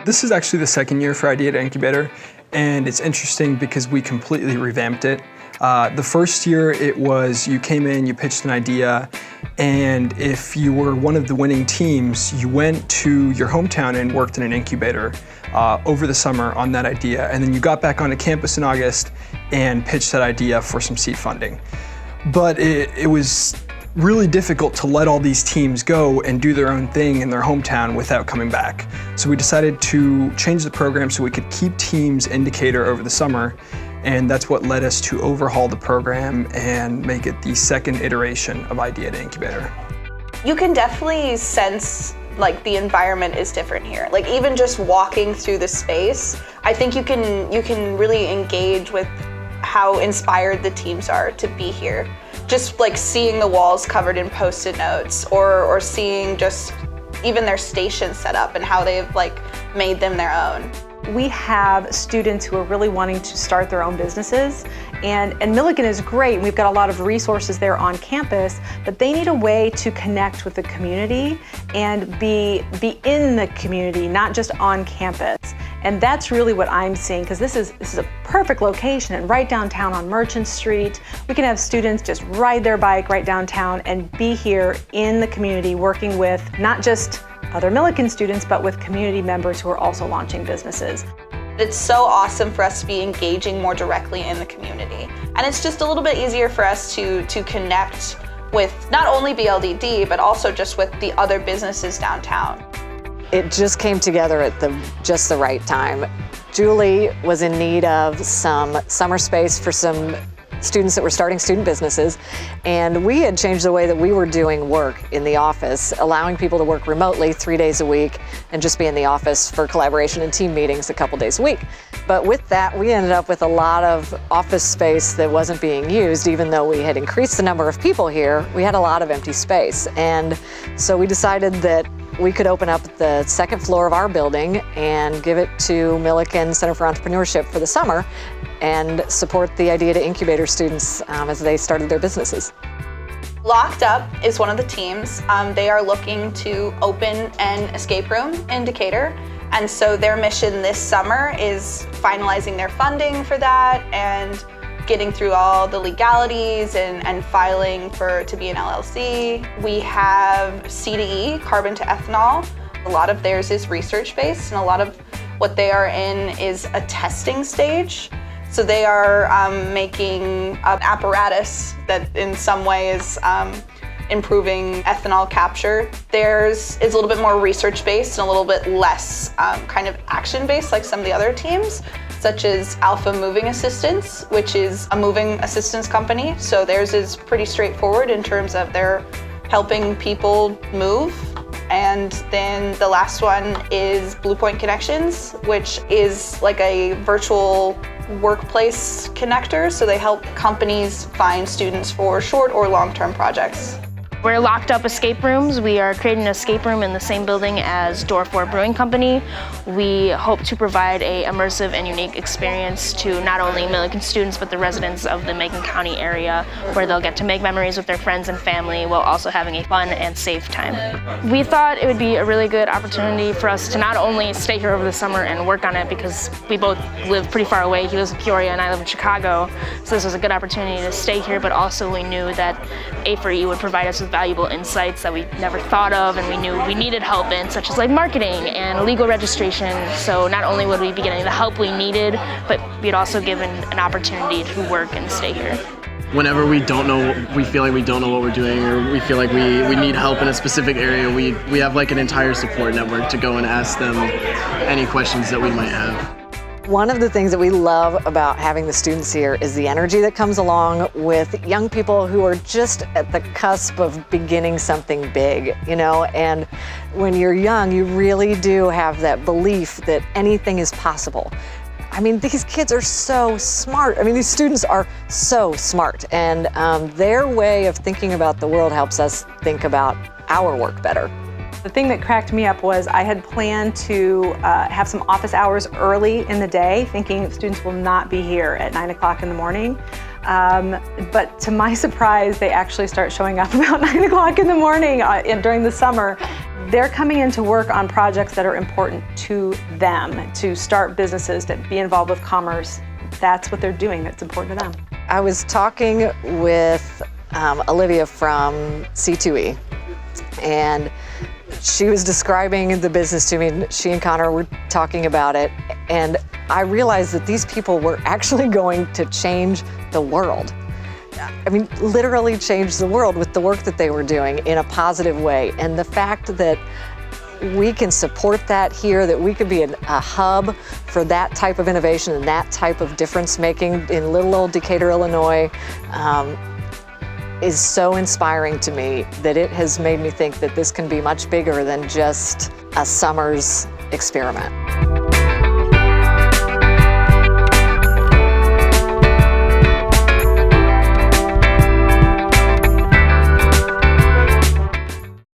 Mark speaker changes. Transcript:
Speaker 1: This is actually the second year for Idea-to-Incubator, and it's interesting because we completely revamped it. The first year it was you came in, you pitched an idea, and if you were one of the winning teams, you went to your hometown and worked in an incubator over the summer on that idea, and then you got back onto campus in August and pitched that idea for some seed funding. But it was really difficult to let all these teams go and do their own thing in their hometown without coming back. So we decided to change the program so we could keep teams in Decatur over the summer, and that's what led us to overhaul the program and make it the second iteration of Idea-to-Incubator.
Speaker 2: You can definitely sense like the environment is different here. Like even just walking through the space, I think you can really engage with how inspired the teams are to be here. Just like seeing the walls covered in Post-it notes or seeing just even their station set up and how they've like made them their own.
Speaker 3: We have students who are really wanting to start their own businesses, and Millikin is great. We've got a lot of resources there on campus, but they need a way to connect with the community and be in the community, not just on campus. And that's really what I'm seeing, because this is a perfect location and right downtown on Merchant Street. We can have students just ride their bike right downtown and be here in the community working with not just other Millikin students, but with community members who are also launching businesses.
Speaker 2: It's so awesome for us to be engaging more directly in the community. And it's just a little bit easier for us to connect with not only BLDD, but also just with the other businesses downtown.
Speaker 4: It just came together at just the right time. Julie was in need of some summer space for some students that were starting student businesses, and we had changed the way that we were doing work in the office, allowing people to work remotely 3 days a week and just be in the office for collaboration and team meetings a couple days a week. But with that, we ended up with a lot of office space that wasn't being used. Even though we had increased the number of people here, we had a lot of empty space. And so we decided that we could open up the second floor of our building and give it to Millikin Center for Entrepreneurship for the summer and support the Idea-to-Incubator students as they started their businesses.
Speaker 2: Locked Up is one of the teams. They are looking to open an escape room in Decatur. And so their mission this summer is finalizing their funding for that and getting through all the legalities and filing to be an LLC. We have C2E, carbon to ethanol. A lot of theirs is research-based, and a lot of what they are in is a testing stage. So they are making an apparatus that in some way is improving ethanol capture. Theirs is a little bit more research-based and a little bit less kind of action-based like some of the other teams, such as Alpha Moving Assistance, which is a moving assistance company. So theirs is pretty straightforward in terms of they're helping people move. And then the last one is Blue Point Connections, which is like a virtual workplace connector. So they help companies find students for short or long-term projects.
Speaker 5: We're Locked Up Escape Rooms. We are creating an escape room in the same building as Door 4 Brewing Company. We hope to provide an immersive and unique experience to not only Millikin students, but the residents of the Macon County area, where they'll get to make memories with their friends and family while also having a fun and safe time. We thought it would be a really good opportunity for us to not only stay here over the summer and work on it, because we both live pretty far away. He lives in Peoria and I live in Chicago, so this was a good opportunity to stay here, but also we knew that A4E would provide us with valuable insights that we never thought of, and we knew we needed help in, such as like marketing and legal registration. So not only would we be getting the help we needed, but we'd also given an opportunity to work and stay here.
Speaker 6: Whenever we feel like we don't know what we're doing, or we feel like we need help in a specific area, we have like an entire support network to go and ask them any questions that we might have.
Speaker 4: One of the things that we love about having the students here is the energy that comes along with young people who are just at the cusp of beginning something big, you know, and when you're young, you really do have that belief that anything is possible. I mean, these kids are so smart. I mean, these students are so smart, and their way of thinking about the world helps us think about our work better.
Speaker 3: The thing that cracked me up was I had planned to have some office hours early in the day, thinking students will not be here at 9 o'clock in the morning. But to my surprise, they actually start showing up about 9 o'clock in the morning during the summer. They're coming in to work on projects that are important to them, to start businesses, to be involved with commerce. That's what they're doing that's important to them.
Speaker 4: I was talking with Olivia from C2E, and she was describing the business to me. She and Connor were talking about it, and I realized that these people were actually going to change the world. I mean, literally change the world with the work that they were doing in a positive way. And the fact that we can support that here, that we could be a hub for that type of innovation and that type of difference making in little old Decatur, Illinois, is so inspiring to me that it has made me think that this can be much bigger than just a summer's experiment.